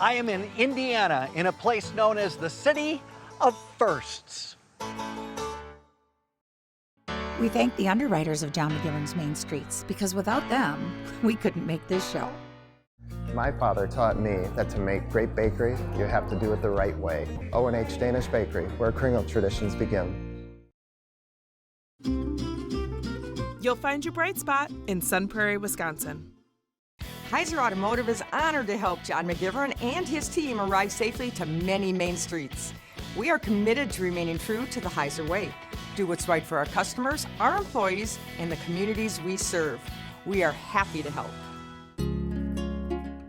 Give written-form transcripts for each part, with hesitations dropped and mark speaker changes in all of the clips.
Speaker 1: I am in Indiana, in a place known as the City of Firsts.
Speaker 2: We thank the underwriters of John McGivern's Main Streets, because without them, we couldn't make this show.
Speaker 3: My father taught me that to make great bakery, you have to do it the right way. O&H Danish Bakery, where Kringle traditions begin.
Speaker 4: You'll find your bright spot in Sun Prairie, Wisconsin.
Speaker 5: Heiser Automotive is honored to help John McGivern and his team arrive safely to many main streets. We are committed to remaining true to the Heiser way. Do what's right for our customers, our employees, and the communities we serve. We are happy to help.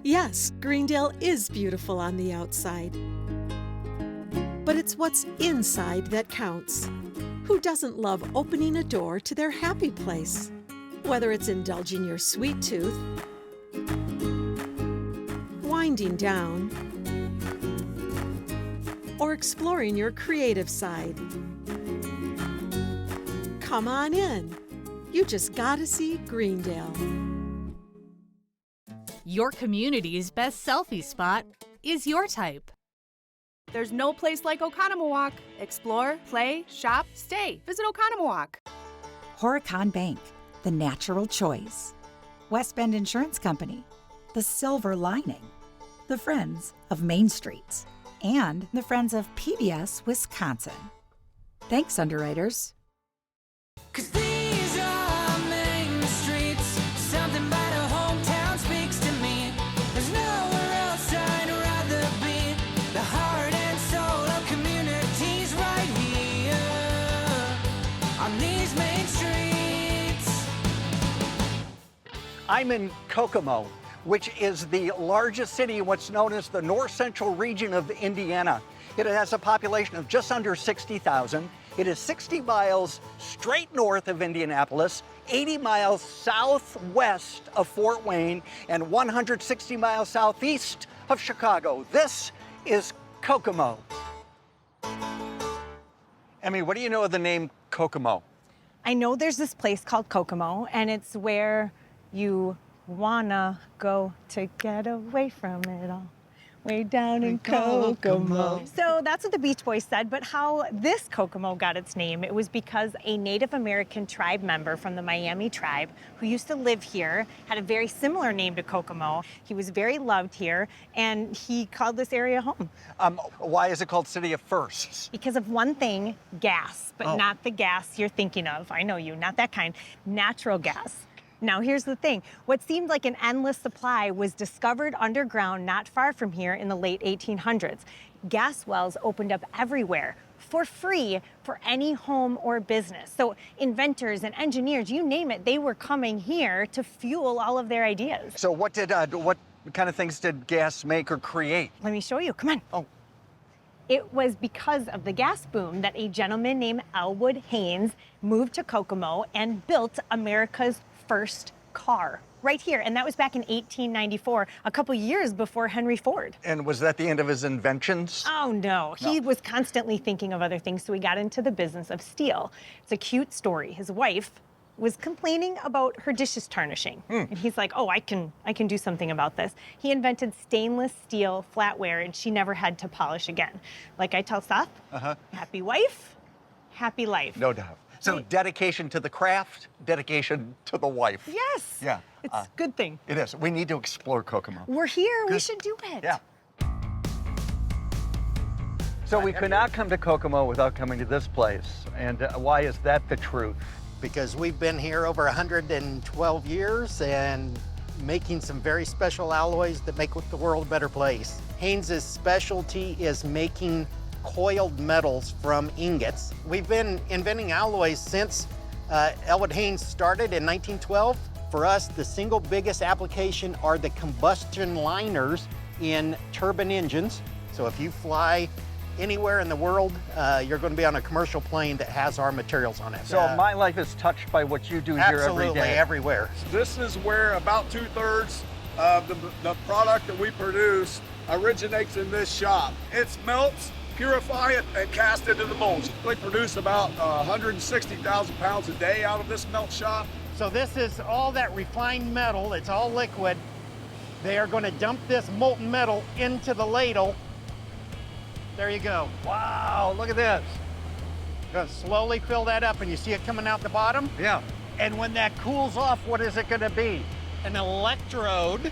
Speaker 6: Yes, Greendale is beautiful on the outside. But it's what's inside that counts. Who doesn't love opening a door to their happy place? Whether it's indulging your sweet tooth, winding down, or exploring your creative side. Come on in. You just gotta see Greendale.
Speaker 7: Your community's best selfie spot is your type.
Speaker 8: There's no place like Okonomowalk. Explore, play, shop, stay. Visit Okonomowalk.
Speaker 2: Horicon Bank, the natural choice. West Bend Insurance Company, the silver lining. The Friends of Main Streets, and the Friends of PBS Wisconsin. Thanks, underwriters.
Speaker 9: 'Cause these are main streets. Something about a hometown speaks to me. There's nowhere else I'd rather be. The heart and soul of communities right here on these main streets.
Speaker 1: I'm in Kokomo, which is the largest city in what's known as the north central region of Indiana. It has a population of just under 60,000. It is 60 miles straight north of Indianapolis, 80 miles southwest of Fort Wayne, and 160 miles southeast of Chicago. This is Kokomo. Emmy, what do you know of the name Kokomo?
Speaker 10: I know there's this place called Kokomo, and it's where you wanna go to get away from it all. Way down in Kokomo. So that's what the Beach Boys said, but how this Kokomo got its name, it was because a Native American tribe member from the Miami tribe who used to live here had a very similar name to Kokomo. He was very loved here, and he called this area home.
Speaker 1: Why is it called City of Firsts?
Speaker 10: Because of one thing, gas, but not the gas you're thinking of. I know you, not that kind. Natural gas. Now, here's the thing. What seemed like an endless supply was discovered underground not far from here in the late 1800s. Gas wells opened up everywhere for free for any home or business. So inventors and engineers, you name it, they were coming here to fuel all of their ideas.
Speaker 1: So what kind of things did gas make or create?
Speaker 10: Let me show you. Come on.
Speaker 1: Oh.
Speaker 10: It was because of the gas boom that a gentleman named Elwood Haynes moved to Kokomo and built America's first car right here. And that was back in 1894, a couple years before Henry Ford.
Speaker 1: And was that the end of his inventions?
Speaker 10: Oh, no. He was constantly thinking of other things, so he got into the business of steel. It's a cute story. His wife was complaining about her dishes tarnishing. And he's like, oh, I can do something about this. He invented stainless steel flatware, and she never had to polish again. Like I tell Seth, happy wife, happy life.
Speaker 1: No doubt. So dedication to the craft, dedication to the wife.
Speaker 10: Yes.
Speaker 1: Yeah.
Speaker 10: It's a good thing.
Speaker 1: It is. We need to explore Kokomo.
Speaker 10: We're here. We should do it.
Speaker 1: Yeah. So we could not come to Kokomo without coming to this place. And why is that the truth?
Speaker 11: Because we've been here over 112 years and making some very special alloys that make the world a better place. Haynes' specialty is making coiled metals from ingots. We've been inventing alloys since Elwood Haynes started in 1912. For us, the single biggest application are the combustion liners in turbine engines. So if you fly anywhere in the world, you're going to be on a commercial plane that has our materials on it.
Speaker 1: So my life is touched by what you do here every day.
Speaker 11: Absolutely, everywhere.
Speaker 12: This is where about 2/3 of the product that we produce originates in this shop. It's melts, purify it, and cast it into the molds. We produce about 160,000 pounds a day out of this melt shop.
Speaker 11: So this is all that refined metal. It's all liquid. They are going to dump this molten metal into the ladle. There you go.
Speaker 1: Wow, look at this.
Speaker 11: Gonna slowly fill that up, and you see it coming out the bottom?
Speaker 1: Yeah. And when that cools off, what is it gonna be?
Speaker 11: An electrode,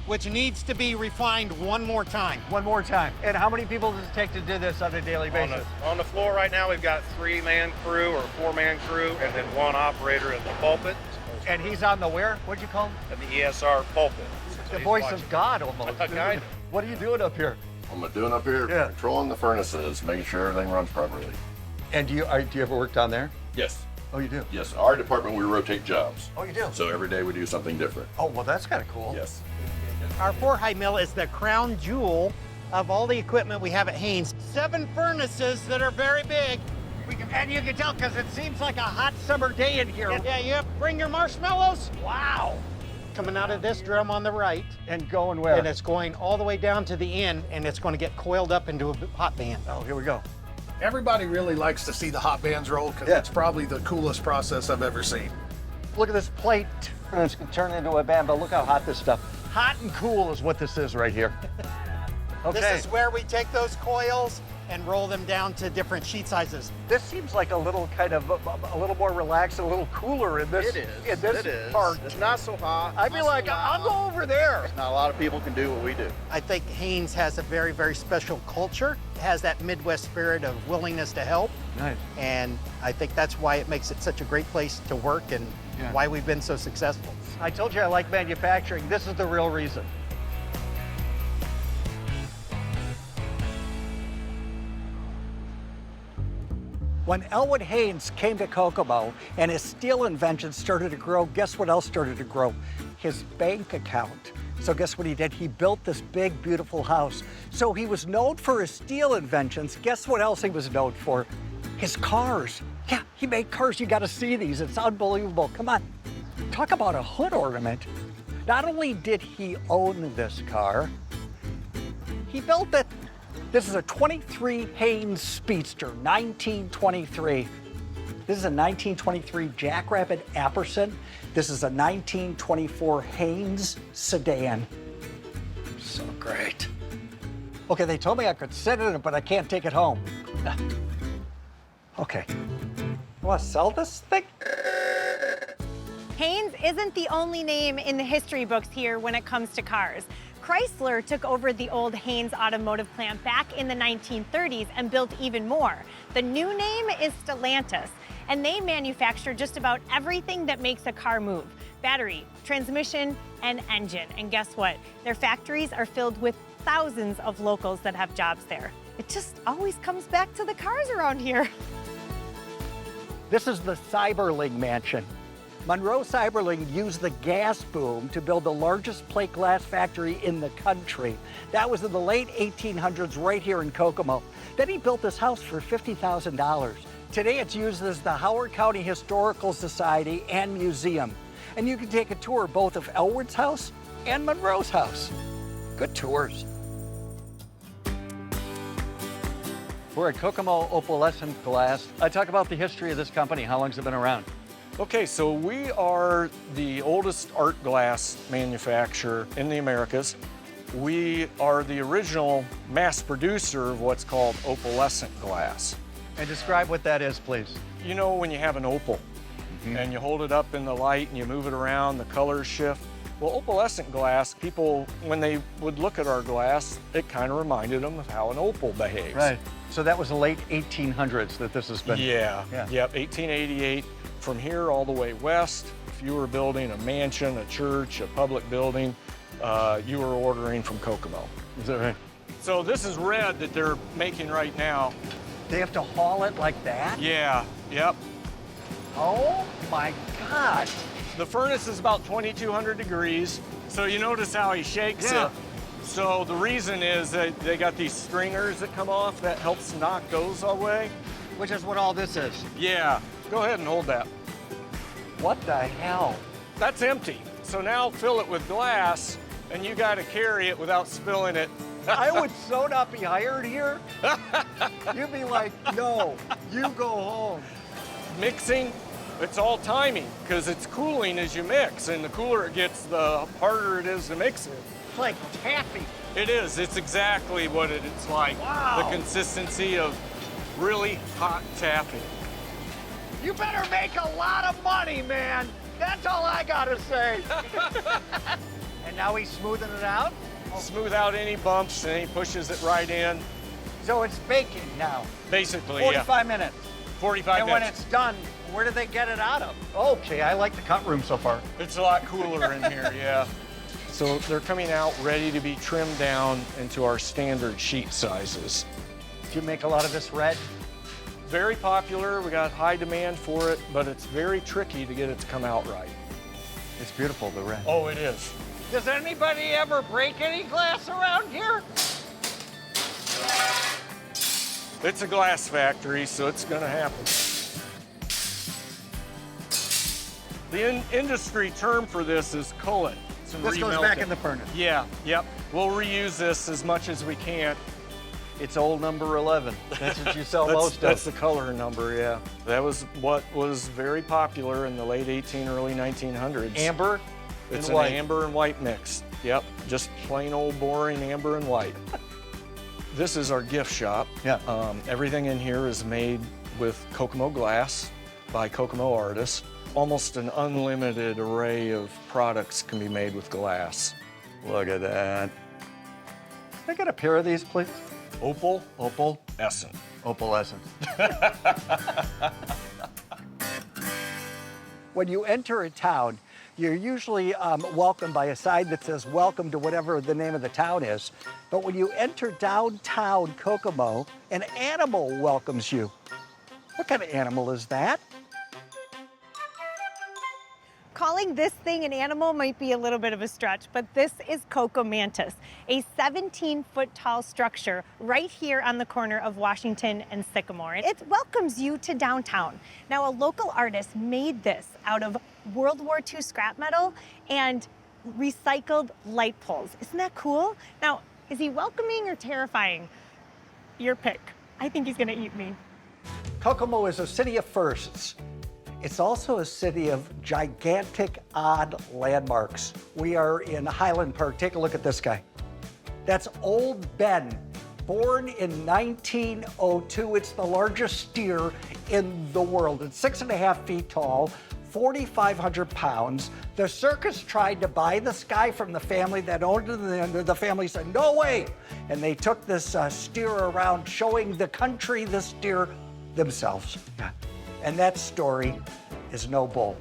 Speaker 11: which needs to be refined one more time.
Speaker 1: One more time. And how many people does it take to do this on a daily basis?
Speaker 13: On the floor right now, we've got 3-man crew or 4-man crew, and then 1 operator in the pulpit.
Speaker 1: And he's on the where? What'd you call him?
Speaker 13: At the ESR pulpit.
Speaker 1: The voice of God almost.
Speaker 13: Kind.
Speaker 1: What are you doing up here?
Speaker 14: What I'm doing up here, controlling the furnaces, making sure everything runs properly.
Speaker 1: And do you ever work down there?
Speaker 14: Yes.
Speaker 1: Oh, you do?
Speaker 14: Yes, our department, we rotate jobs.
Speaker 1: Oh, you do?
Speaker 14: So every day we do something different.
Speaker 1: Oh, well, that's kind of cool.
Speaker 14: Yes.
Speaker 11: Our 4-high mill is the crown jewel of all the equipment we have at Haynes. 7 furnaces that are very big.
Speaker 1: And you can tell because it seems like a hot summer day in here.
Speaker 11: Yeah, you have to bring your marshmallows.
Speaker 1: Wow.
Speaker 11: Coming out of this drum on the right.
Speaker 1: And going where?
Speaker 11: And it's going all the way down to the end, and it's going to get coiled up into a hot band.
Speaker 1: Oh, here we go.
Speaker 15: Everybody really likes to see the hot bands roll because it's probably the coolest process I've ever seen.
Speaker 1: Look at this plate. It's going to turn into a band, but look how hot this stuff. Hot and cool is what this is right here. Okay.
Speaker 11: This is where we take those coils and roll them down to different sheet sizes.
Speaker 1: This seems like a little kind of a little more relaxed, a little cooler in this.
Speaker 13: It is.
Speaker 1: In this
Speaker 13: it is.
Speaker 1: part.
Speaker 13: It's not so hot.
Speaker 1: I'd be like, I'll go over there.
Speaker 13: Not a lot of people can do what we do.
Speaker 11: I think Haynes has a very, very special culture. It has that Midwest spirit of willingness to help.
Speaker 1: Nice.
Speaker 11: And I think that's why it makes it such a great place to work and why we've been so successful.
Speaker 1: I told you I like manufacturing. This is the real reason. When Elwood Haynes came to Kokomo and his steel inventions started to grow, guess what else started to grow? His bank account. So guess what he did? He built this big, beautiful house. So he was known for his steel inventions. Guess what else he was known for? His cars. Yeah, he made cars. You gotta see these. It's unbelievable. Come on. Talk about a hood ornament. Not only did he own this car, he built it. This is a 23 Haynes Speedster, 1923. This is a 1923 Jackrabbit Apperson. This is a 1924 Haynes sedan. So great. Okay, they told me I could sit in it, but I can't take it home. Okay. You want to sell this thing?
Speaker 10: Haynes isn't the only name in the history books here when it comes to cars. Chrysler took over the old Haynes automotive plant back in the 1930s and built even more. The new name is Stellantis, and they manufacture just about everything that makes a car move: battery, transmission, and engine. And guess what? Their factories are filled with thousands of locals that have jobs there. It just always comes back to the cars around here.
Speaker 1: This is the Seiberling Mansion. Monroe Seiberling used the gas boom to build the largest plate glass factory in the country. That was in the late 1800s right here in Kokomo. Then he built this house for $50,000. Today it's used as the Howard County Historical Society and Museum. And you can take a tour both of Elwood's house and Monroe's house. Good tours. We're at Kokomo Opalescent Glass. I talk about the history of this company. How long's it been around?
Speaker 16: Okay, so we are the oldest art glass manufacturer in the Americas. We are the original mass producer of what's called opalescent glass.
Speaker 1: And describe what that is, please.
Speaker 16: You know when you have an opal and you hold it up in the light and you move it around, the colors shift? Well, opalescent glass, people, when they would look at our glass, it kind of reminded them of how an opal behaves.
Speaker 1: Right. So that was the late 1800s that this has been.
Speaker 16: Yeah. Yep, 1888. From here all the way west, if you were building a mansion, a church, a public building, you were ordering from Kokomo.
Speaker 1: Is that right?
Speaker 16: So this is red that they're making right now.
Speaker 1: They have to haul it like that?
Speaker 16: Yeah, yep.
Speaker 1: Oh my God.
Speaker 16: The furnace is about 2,200 degrees, so you notice how he shakes it. So the reason is that they got these stringers that come off that helps knock those away.
Speaker 1: Which is what all this is.
Speaker 16: Yeah. Go ahead and hold that.
Speaker 1: What the hell?
Speaker 16: That's empty. So now fill it with glass, and you got to carry it without spilling it.
Speaker 1: I would so not be hired here. You'd be like, no, you go home.
Speaker 16: Mixing, it's all timing, because it's cooling as you mix, and the cooler it gets, the harder it is to mix it.
Speaker 1: It's like taffy.
Speaker 16: It is. It's exactly what it's like.
Speaker 1: Wow.
Speaker 16: The consistency of really hot taffy.
Speaker 1: You better make a lot of money, man. That's all I gotta say. And now he's smoothing it out?
Speaker 16: Smooth out any bumps and he pushes it right in.
Speaker 1: So it's baking now?
Speaker 16: Basically,
Speaker 1: 45 minutes.
Speaker 16: 45
Speaker 1: and
Speaker 16: minutes.
Speaker 1: when it's done, where do they get it out of? Okay, I like the cut room so far.
Speaker 16: It's a lot cooler in here, yeah. So they're coming out ready to be trimmed down into our standard sheet sizes.
Speaker 1: Do you make a lot of this red?
Speaker 16: Very popular. We got high demand for it, but it's very tricky to get it to come out right.
Speaker 1: It's beautiful, the red.
Speaker 16: Oh, it is.
Speaker 1: Does anybody ever break any glass around here?
Speaker 16: It's a glass factory, so it's gonna happen. The industry term for this is cullet.
Speaker 1: This goes back in the furnace.
Speaker 16: Yeah, yep. We'll reuse this as much as we can.
Speaker 1: It's old number 11. That's what you sell most of.
Speaker 16: That's the color number, yeah. That was what was very popular in the late early 1900s.
Speaker 1: Amber
Speaker 16: It's
Speaker 1: and
Speaker 16: an
Speaker 1: white.
Speaker 16: amber and white mix. Yep, just plain old boring amber and white. This is our gift shop.
Speaker 1: Yeah.
Speaker 16: Everything in here is made with Kokomo glass by Kokomo artists. Almost an unlimited array of products can be made with glass.
Speaker 1: Look at that. Can I get a pair of these, please?
Speaker 16: Opalescent.
Speaker 1: Opalescent. When you enter a town, you're usually welcomed by a sign that says, welcome to whatever the name of the town is. But when you enter downtown Kokomo, an animal welcomes you. What kind of animal is that?
Speaker 10: Calling this thing an animal might be a little bit of a stretch, but this is KokoMantis, a 17-foot tall structure right here on the corner of Washington and Sycamore. It welcomes you to downtown. Now, a local artist made this out of World War II scrap metal and recycled light poles. Isn't that cool? Now, is he welcoming or terrifying? Your pick. I think he's gonna eat me.
Speaker 1: Kokomo is a city of firsts. It's also a city of gigantic, odd landmarks. We are in Highland Park. Take a look at this guy. That's Old Ben, born in 1902. It's the largest steer in the world. It's 6.5 feet tall, 4,500 pounds. The circus tried to buy this guy from the family that owned it, and the family said, no way. And they took this steer around, showing the country the steer themselves. Yeah. And that story is no bull.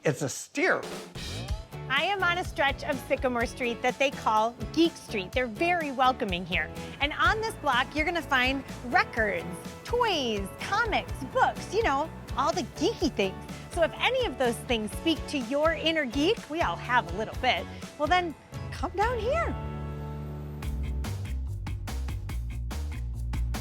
Speaker 1: It's a steer.
Speaker 10: I am on a stretch of Sycamore Street that they call Geek Street. They're very welcoming here. And on this block, you're gonna find records, toys, comics, books, you know, all the geeky things. So if any of those things speak to your inner geek, we all have a little bit, well then, come down here.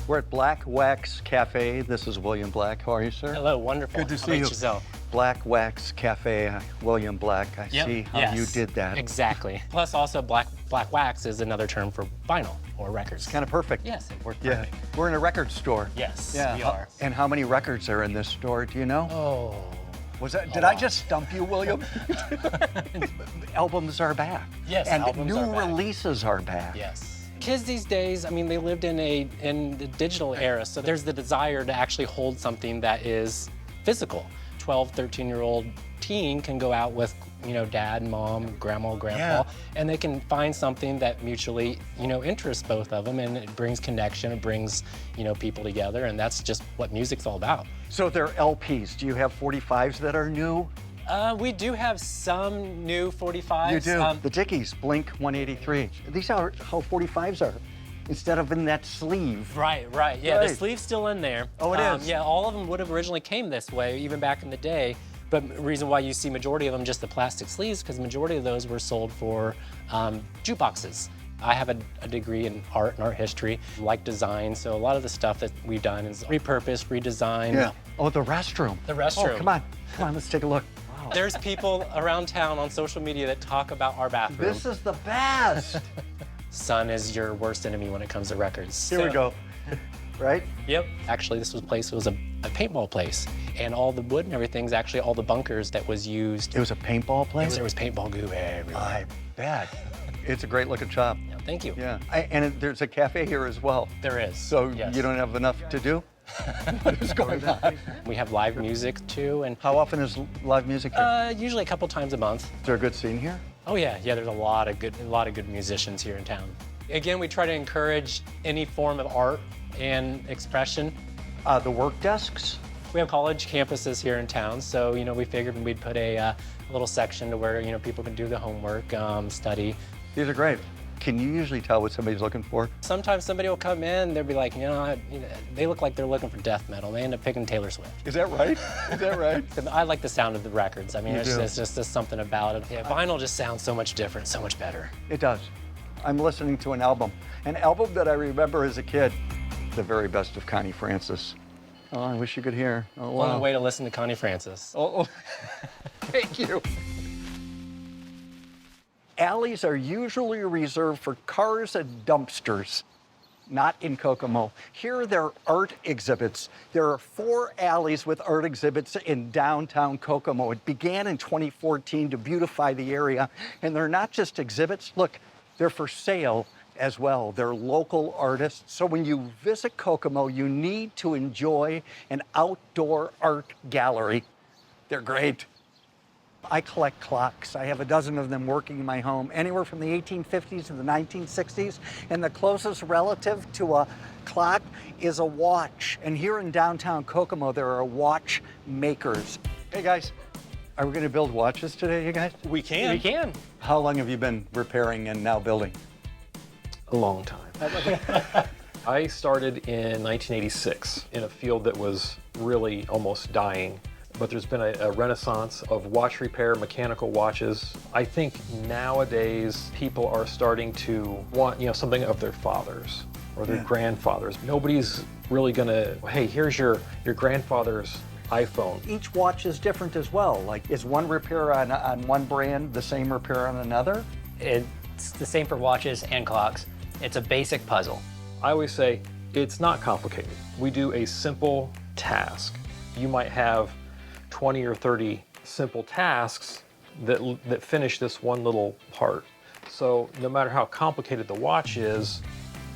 Speaker 1: We're at Black Wax Café. This is William Black. How are you, sir?
Speaker 17: Hello, wonderful.
Speaker 1: Good to
Speaker 17: How
Speaker 1: see
Speaker 17: about
Speaker 1: you.
Speaker 17: yourself?
Speaker 1: Black Wax Cafe, William Black. I see how you did that.
Speaker 17: Exactly. Plus also black wax is another term for vinyl or records.
Speaker 1: It's kind of perfect.
Speaker 17: Yes, it worked
Speaker 1: Yeah,
Speaker 17: perfect.
Speaker 1: we're in a record store.
Speaker 17: Yes,
Speaker 1: Yeah.
Speaker 17: we are.
Speaker 1: And how many records are in this store, do you know?
Speaker 17: Oh.
Speaker 1: Was that, did I just stump you, William? Albums are back.
Speaker 17: Yes,
Speaker 1: and
Speaker 17: albums
Speaker 1: new
Speaker 17: are back.
Speaker 1: releases are back.
Speaker 17: Yes. Kids these days, I mean, they lived in the digital era, so there's the desire to actually hold something that is physical. 12, 13-year-old teen can go out with, you know, dad, mom, grandma, grandpa, and they can find something that mutually, you know, interests both of them, and it brings connection, it brings, you know, people together, and that's just what music's all about.
Speaker 1: So they're LPs. Do you have 45s that are new?
Speaker 17: We do have some new 45s.
Speaker 1: You do. The Dickies, Blink 183. These are how 45s are, instead of in that sleeve.
Speaker 17: Right. Yeah, the sleeve's still in there.
Speaker 1: Oh, it is?
Speaker 17: Yeah, all of them would have originally came this way, even back in the day. But the reason why you see majority of them just the plastic sleeves, because majority of those were sold for jukeboxes. I have a degree in art and art history, like design, so a lot of the stuff that we've done is repurposed, redesigned.
Speaker 1: Yeah. Oh, the restroom.
Speaker 17: The restroom.
Speaker 1: Oh, come on, let's take a look.
Speaker 17: There's people around town on social media that talk about our bathroom.
Speaker 1: This is the best.
Speaker 17: Sun is your worst enemy when it comes to records.
Speaker 1: Here we go. Right?
Speaker 17: Yep. Actually, this was a paintball place. And all the wood and everything's actually all the bunkers that was used.
Speaker 1: It was a paintball place?
Speaker 17: There was paintball goo everywhere.
Speaker 1: I bad. It's a great looking shop.
Speaker 17: Yeah, thank you.
Speaker 1: Yeah, and there's a cafe here as well.
Speaker 17: There is.
Speaker 1: So
Speaker 17: yes.
Speaker 1: you don't have enough to do? What is going on?
Speaker 17: We have live music too. And
Speaker 1: how often is live music here?
Speaker 17: Usually a couple times a month.
Speaker 1: Is there a good scene here?
Speaker 17: Oh yeah, there's a lot of good musicians here in town. Again, we try to encourage any form of art and expression.
Speaker 1: The work desks?
Speaker 17: We have college campuses here in town, so we figured we'd put a little section to where people can do the homework, study.
Speaker 1: These are great. Can you usually tell what somebody's looking for?
Speaker 17: Sometimes somebody will come in, they'll be like, they look like they're looking for death metal. They end up picking Taylor Swift.
Speaker 1: Is that right? Is that right?
Speaker 17: I like the sound of the records. I mean,
Speaker 1: You do.
Speaker 17: it's just something about it. Yeah, vinyl just sounds so much different, so much better.
Speaker 1: It does. I'm listening to an album that I remember as a kid. The very best of Connie Francis. Oh, I wish you could hear. Oh, wow.
Speaker 17: One way to listen to Connie Francis.
Speaker 1: Oh. Thank you. Alleys are usually reserved for cars and dumpsters, not in Kokomo. Here there are art exhibits. There are 4 alleys with art exhibits in downtown Kokomo. It began in 2014 to beautify the area, and they're not just exhibits. Look, they're for sale as well. They're local artists. So when you visit Kokomo, you need to enjoy an outdoor art gallery. They're great. I collect clocks. I have a dozen of them working in my home, anywhere from the 1850s to the 1960s. And the closest relative to a clock is a watch. And here in downtown Kokomo, there are watch makers. Hey guys, are we going to build watches today, you guys?
Speaker 18: We can.
Speaker 17: We can.
Speaker 1: How long have you been repairing and now building?
Speaker 18: A long time. I started in 1986 in a field that was really almost dying. But there's been a renaissance of watch repair, mechanical watches. I think nowadays people are starting to want, something of their fathers or their grandfathers. Nobody's really gonna, hey, here's your grandfather's iPhone.
Speaker 1: Each watch is different as well. Like, is one repair on one brand the same repair on another?
Speaker 19: It's the same for watches and clocks. It's a basic puzzle.
Speaker 18: I always say it's not complicated. We do a simple task. You might have 20 or 30 simple tasks that finish this one little part. So no matter how complicated the watch is,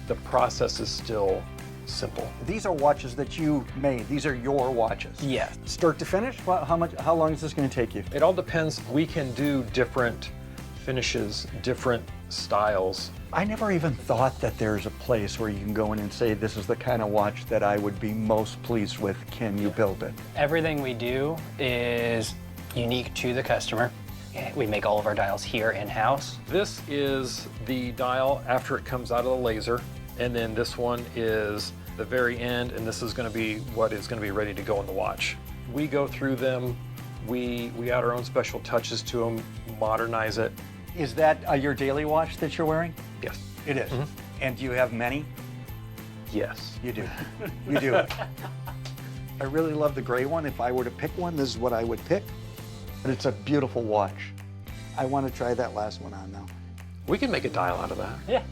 Speaker 18: the process is still simple.
Speaker 1: These are watches that you made. These are your watches.
Speaker 18: Yeah.
Speaker 1: Start to finish? How long is this going to take you?
Speaker 18: It all depends. We can do different finishes, different styles.
Speaker 1: I never even thought that there's a place where you can go in and say, this is the kind of watch that I would be most pleased with. Can you build it?
Speaker 19: Everything we do is unique to the customer. We make all of our dials here in-house.
Speaker 18: This is the dial after it comes out of the laser, and then this one is the very end, and this is going to be what is going to be ready to go in the watch. We go through them, we add our own special touches to them, modernize it.
Speaker 1: Is that your daily watch that you're wearing?
Speaker 18: Yes.
Speaker 1: It is. And do you have many?
Speaker 18: Yes.
Speaker 1: You do. You do. I really love the gray one. If I were to pick one, this is what I would pick. But it's a beautiful watch. I want to try that last one on now.
Speaker 18: We can make a dial out of that.
Speaker 19: Yeah.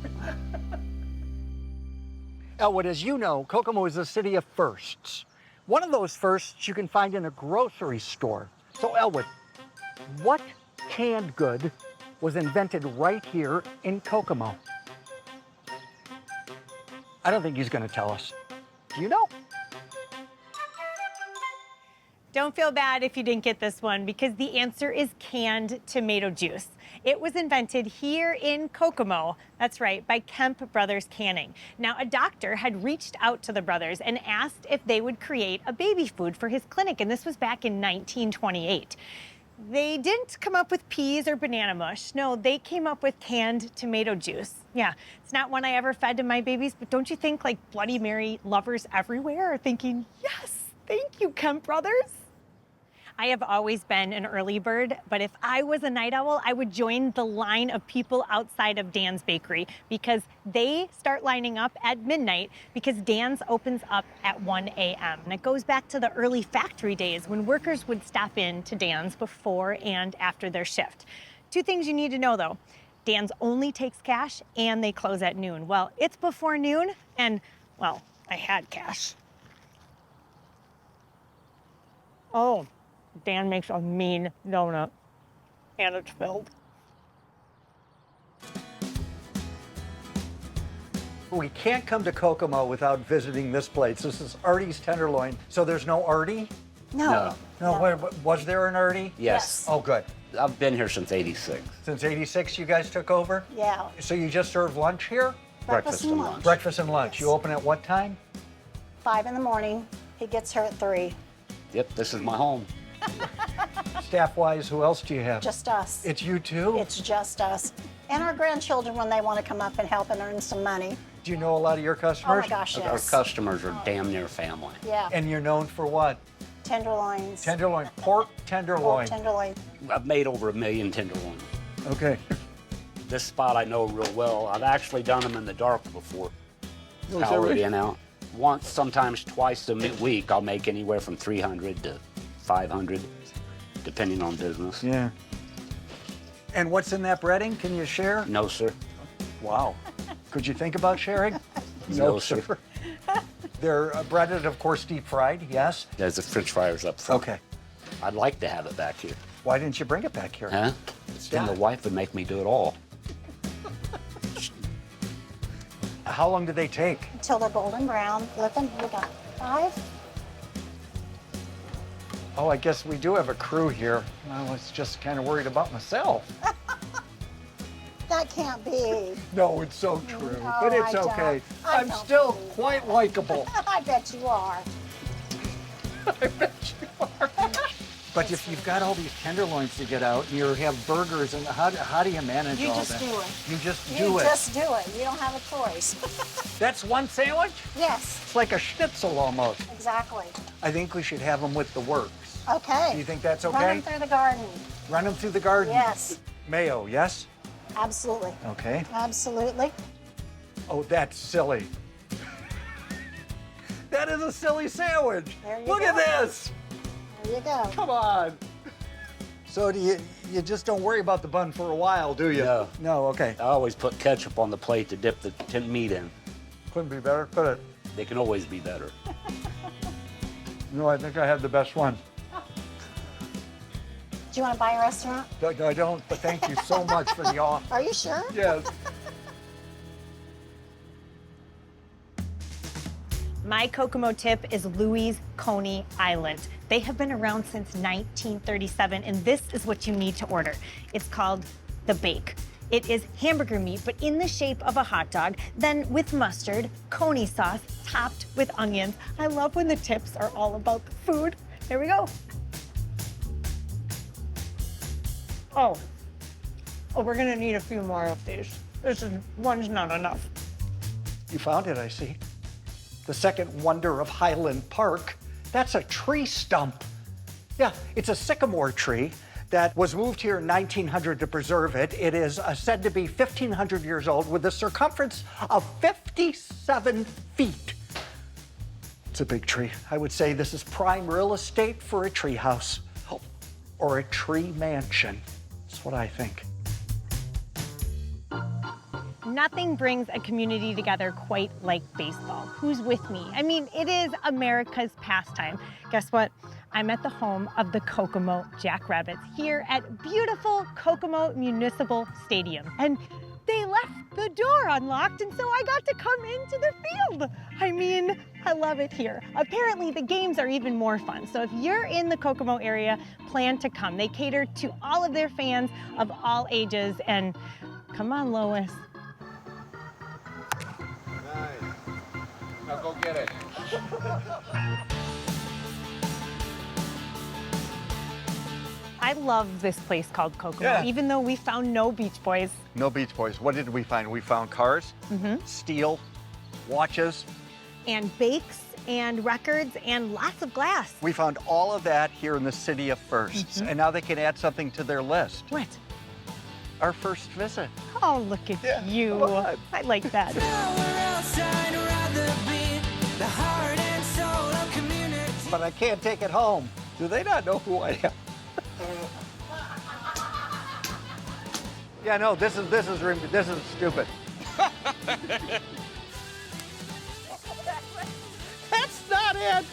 Speaker 1: Elwood, as you know, Kokomo is a city of firsts. One of those firsts you can find in a grocery store. So Elwood, what canned good was invented right here in Kokomo? I don't think he's going to tell us. Do you know?
Speaker 10: Don't feel bad if you didn't get this one, because the answer is canned tomato juice. It was invented here in Kokomo, that's right, by Kemp Brothers Canning. Now, a doctor had reached out to the brothers and asked if they would create a baby food for his clinic, and this was back in 1928. They didn't come up with peas or banana mush. No, they came up with canned tomato juice. Yeah, it's not one I ever fed to my babies, but don't you think like Bloody Mary lovers everywhere are thinking, yes, thank you, Kemp Brothers? I have always been an early bird, but if I was a night owl, I would join the line of people outside of Dan's Bakery, because they start lining up at midnight because Dan's opens up at 1 a.m. And it goes back to the early factory days when workers would stop in to Dan's before and after their shift. 2 things you need to know though. Dan's only takes cash and they close at noon. Well, it's before noon and, well, I had cash. Oh. Dan makes a mean donut, and it's filled.
Speaker 1: We can't come to Kokomo without visiting this place. This is Artie's Tenderloin. So there's no Artie?
Speaker 20: No.
Speaker 1: No. Was there an Artie?
Speaker 20: Yes.
Speaker 1: Oh, good.
Speaker 20: I've been here since '86.
Speaker 1: Since '86 you guys took over?
Speaker 20: Yeah.
Speaker 1: So you just serve lunch here?
Speaker 20: Breakfast and lunch.
Speaker 1: Breakfast and lunch. You open at what time?
Speaker 21: 5 in the morning. He gets here at 3.
Speaker 20: Yep, this is my home.
Speaker 1: Staff-wise, who else do you have?
Speaker 21: Just us.
Speaker 1: It's you too?
Speaker 21: It's just us. And our grandchildren when they want to come up and help and earn some money.
Speaker 1: Do you know a lot of your customers?
Speaker 21: Oh my gosh, yes.
Speaker 20: Our customers are damn near family.
Speaker 21: Yeah.
Speaker 1: And you're known for what?
Speaker 21: Tenderloins.
Speaker 1: Tenderloin. Pork tenderloin.
Speaker 21: Pork tenderloin.
Speaker 20: I've made over 1 million tenderloins.
Speaker 1: Okay.
Speaker 20: This spot I know real well. I've actually done them in the dark before.
Speaker 1: Oh, is that
Speaker 20: Powered
Speaker 1: right?
Speaker 20: in out. Once, sometimes twice a week, I'll make anywhere from 300 to 500, depending on business.
Speaker 1: Yeah. And what's in that breading? Can you share?
Speaker 20: No, sir.
Speaker 1: Wow. Could you think about sharing?
Speaker 20: No, sir.
Speaker 1: They're breaded, of course, deep fried, yes?
Speaker 20: There's the French fryers up front.
Speaker 1: Okay.
Speaker 20: I'd like to have it back here.
Speaker 1: Why didn't you bring it back here?
Speaker 20: Huh? Then the wife would make me do it all.
Speaker 1: How long do they take?
Speaker 21: Until they're golden brown. Looking, we got 5.
Speaker 1: Oh, I guess we do have a crew here. I was just kind of worried about myself.
Speaker 21: That can't be.
Speaker 1: No, it's so true,
Speaker 21: No,
Speaker 1: but it's
Speaker 21: I don't.
Speaker 1: okay.
Speaker 21: I
Speaker 1: I'm
Speaker 21: don't
Speaker 1: still
Speaker 21: believe
Speaker 1: quite likable.
Speaker 21: I bet you are.
Speaker 1: I bet you are. But if you've got all these tenderloins to get out, and you have burgers, and how do you manage
Speaker 21: You
Speaker 1: all
Speaker 21: just
Speaker 1: that?
Speaker 21: do it.
Speaker 1: You just
Speaker 21: You
Speaker 1: do it.
Speaker 21: just do it. You don't have a choice.
Speaker 1: That's one sandwich?
Speaker 21: Yes,
Speaker 1: It's like a schnitzel almost.
Speaker 21: exactly.
Speaker 1: I think we should have them with the works.
Speaker 21: Okay.
Speaker 1: Do you think that's
Speaker 21: Run
Speaker 1: okay?
Speaker 21: them through the garden.
Speaker 1: Run them through the garden?
Speaker 21: Yes,
Speaker 1: Mayo, yes?
Speaker 21: absolutely.
Speaker 1: Okay.
Speaker 21: Absolutely.
Speaker 1: Oh, that's silly. That is a silly sandwich.
Speaker 21: There you
Speaker 1: Look
Speaker 21: go.
Speaker 1: at this.
Speaker 21: There you go.
Speaker 1: Come on. So do you just don't worry about the bun for a while, do you?
Speaker 20: No.
Speaker 1: No, okay.
Speaker 20: I always put ketchup on the plate to dip the meat in.
Speaker 1: Couldn't be better, could it?
Speaker 20: They can always be better.
Speaker 1: No, I think I had the best one.
Speaker 21: Do you want to buy a restaurant?
Speaker 1: No, I don't, but thank you so much for the offer.
Speaker 21: Are you sure?
Speaker 1: Yes.
Speaker 10: My Kokomo tip is Louie's Coney Island. They have been around since 1937, and this is what you need to order. It's called the bake. It is hamburger meat, but in the shape of a hot dog, then with mustard, Coney sauce, topped with onions. I love when the tips are all about the food. Here we go. Oh, we're gonna need a few more of these. One's not enough.
Speaker 1: You found it, I see. The second wonder of Highland Park. That's a tree stump. Yeah, it's a sycamore tree that was moved here in 1900 to preserve it. It is said to be 1,500 years old with a circumference of 57 feet. It's a big tree. I would say this is prime real estate for a tree house or a tree mansion. That's what I think.
Speaker 10: Nothing brings a community together quite like baseball. Who's with me? I mean, it is America's pastime. Guess what? I'm at the home of the Kokomo Jackrabbits here at beautiful Kokomo Municipal Stadium. And they left the door unlocked, and so I got to come into the field. I mean, I love it here. Apparently, the games are even more fun. So if you're in the Kokomo area, plan to come. They cater to all of their fans of all ages. And come on, Lois.
Speaker 12: Now go get it.
Speaker 10: I love this place called Kokomo,
Speaker 1: Yeah.
Speaker 10: even though we found no Beach Boys.
Speaker 1: No Beach Boys. What did we find? We found cars, steel, watches.
Speaker 10: And bakes and records and lots of glass.
Speaker 1: We found all of that here in the City of Firsts. And now they can add something to their list.
Speaker 10: What?
Speaker 1: Our first visit.
Speaker 10: Oh, look at you. I like that.
Speaker 1: But I can't take it home. Do they not know who I am? Yeah, no, this is stupid. That's not it.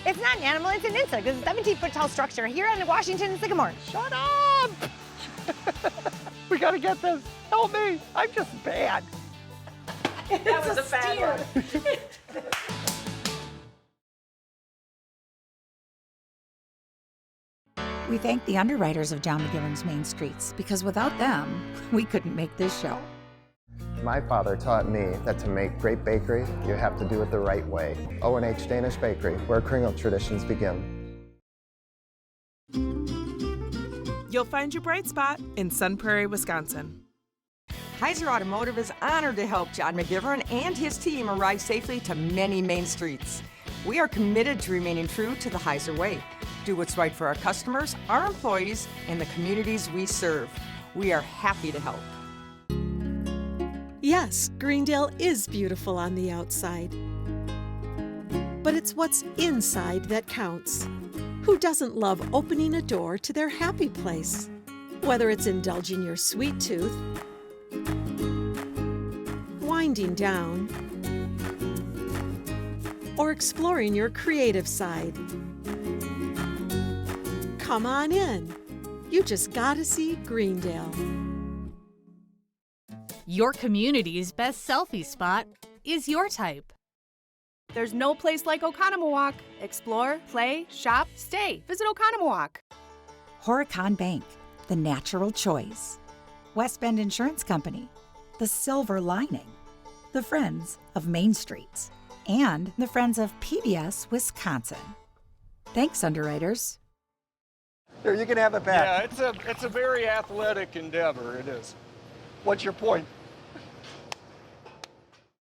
Speaker 10: It's not an animal, it's an insect. It's a 17-foot tall structure here in Washington and Sycamore.
Speaker 1: Shut up! We gotta get this. Help me. I'm just bad.
Speaker 5: That was a bad one.
Speaker 2: We thank the underwriters of John McGivern's Main Streets because without them, we couldn't make this show.
Speaker 3: My father taught me that to make great bakery, you have to do it the right way. O&H Danish Bakery, where Kringle traditions begin.
Speaker 4: You'll find your bright spot in Sun Prairie, Wisconsin.
Speaker 5: Heiser Automotive is honored to help John McGivern and his team arrive safely to many main streets. We are committed to remaining true to the Heiser way. Do what's right for our customers, our employees, and the communities we serve. We are happy to help.
Speaker 6: Yes, Greendale is beautiful on the outside. But it's what's inside that counts. Who doesn't love opening a door to their happy place? Whether it's indulging your sweet tooth, winding down, or exploring your creative side. Come on in. You just gotta see Greendale.
Speaker 7: Your community's best selfie spot is your type.
Speaker 8: There's no place like Oconomowoc. Explore, play, shop, stay. Visit Oconomowoc.
Speaker 2: Horicon Bank, the natural choice. West Bend Insurance Company, the silver lining. The Friends of Main Streets, and the Friends of PBS, Wisconsin. Thanks, underwriters.
Speaker 1: There, you can have it back.
Speaker 16: Yeah, it's a very athletic endeavor, it is.
Speaker 1: What's your point?